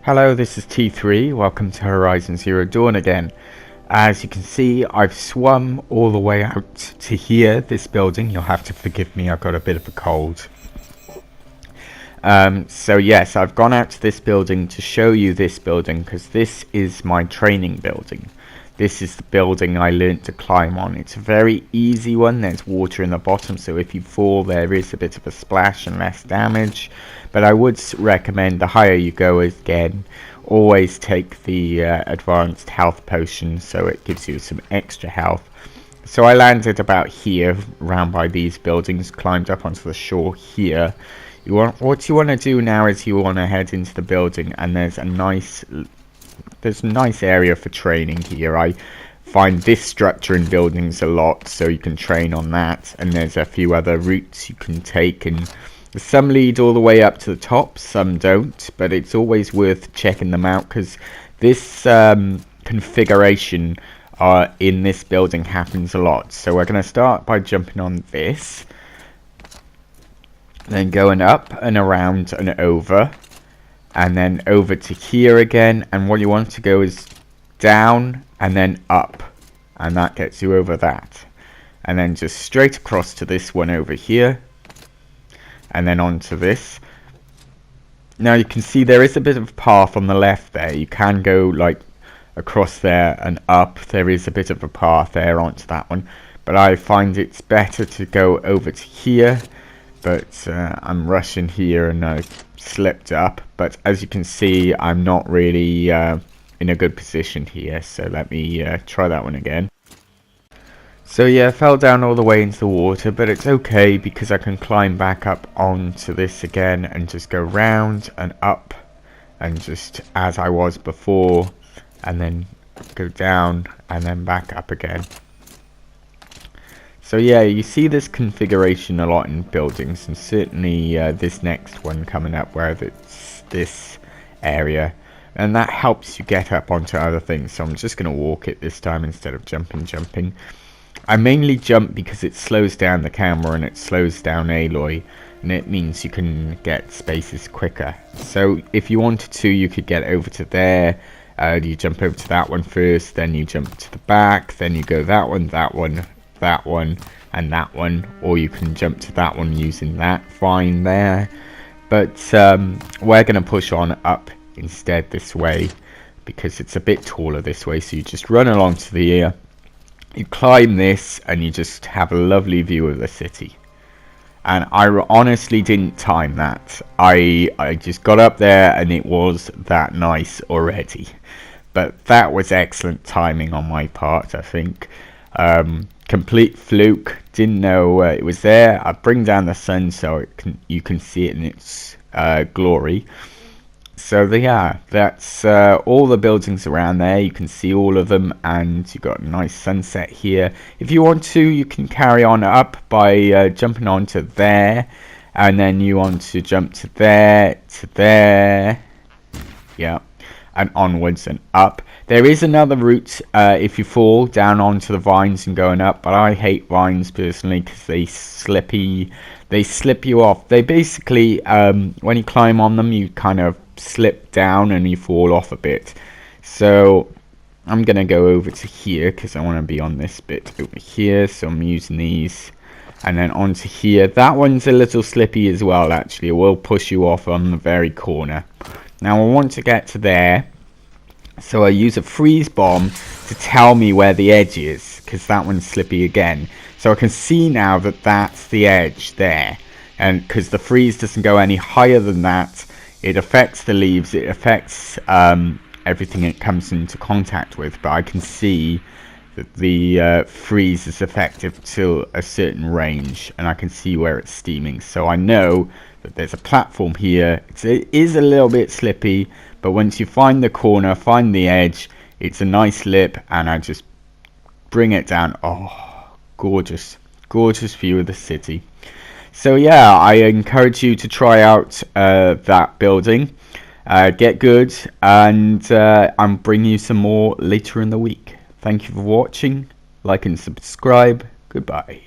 Hello, this is T3. Welcome to Horizon Zero Dawn again. As you can see, I've swum all the way out to here, this building. You'll have to forgive me, I've got a bit of a cold. So yes, I've gone out to this building to show you this building because this is my training building. This is the building I learnt to climb on. It's a very easy one. There's water in the bottom, so if you fall there is a bit of a splash and less damage. But I would recommend the higher you go, again, always take the advanced health potion so it gives you some extra health. So I landed about here, round by these buildings, climbed up onto the shore here. What you want to do now is you want to head into the building, and there's a nice area for training here. I find this structure in buildings a lot, so you can train on that, and there's a few other routes you can take, and some lead all the way up to the top, some don't, but it's always worth checking them out because this configuration in this building happens a lot. So we're going to start by jumping on this, then going up and around and over, and then over to here again, and what you want to go is down and then up, and that gets you over that, and then just straight across to this one over here, and then onto this. Now you can see there is a bit of a path on the left there. You can go like across there and up. There is a bit of a path there onto that one, but I find it's better to go over to here, but I'm rushing here and I slipped up, but as you can see I'm not really in a good position here, so let me try that one again. So yeah, I fell down all the way into the water, but it's okay because I can climb back up onto this again and just go round and up and just as I was before, and then go down and then back up again. So yeah, you see this configuration a lot in buildings, and certainly this next one coming up where it's this area, and that helps you get up onto other things. So I'm just going to walk it this time instead of jumping. I mainly jump because it slows down the camera and it slows down Aloy, and it means you can get spaces quicker. So if you wanted to, you could get over to there. You jump over to that one first, then you jump to the back, then you go that one, and that one, or you can jump to that one using that fine there. But we're going to push on up instead this way because it's a bit taller this way. So you just run along to the you climb this and you just have a lovely view of the city. And I honestly didn't time that. I just got up there and it was that nice already. But that was excellent timing on my part, I think. Complete fluke. Didn't know it was there. I bring down the sun so you can see it in its glory. So yeah, that's all the buildings around there. You can see all of them, and you've got a nice sunset here. If you want to, you can carry on up by jumping onto there, and then you want to jump to there, yeah, and onwards and up. There is another route if you fall down onto the vines and going up, but I hate vines personally because they slip you off. They basically, when you climb on them, you kind of slip down and you fall off a bit. So I'm gonna go over to here because I want to be on this bit over here, so I'm using these, and then onto here. That one's a little slippy as well, actually. It will push you off on the very corner. Now I want to get to there, so I use a freeze bomb to tell me where the edge is, because that one's slippy again. So I can see now that that's the edge there, and because the freeze doesn't go any higher than that, it affects the leaves, it affects everything it comes into contact with, but I can see that the freeze is effective to a certain range, and I can see where it's steaming. So I know that there's a platform here. It is a little bit slippy, but once you find the corner, find the edge, it's a nice lip, and I just bring it down. Oh, gorgeous view of the city. So yeah, I encourage you to try out that building, get good, and I'm bringing you some more later in the week. Thank you for watching, like and subscribe, goodbye.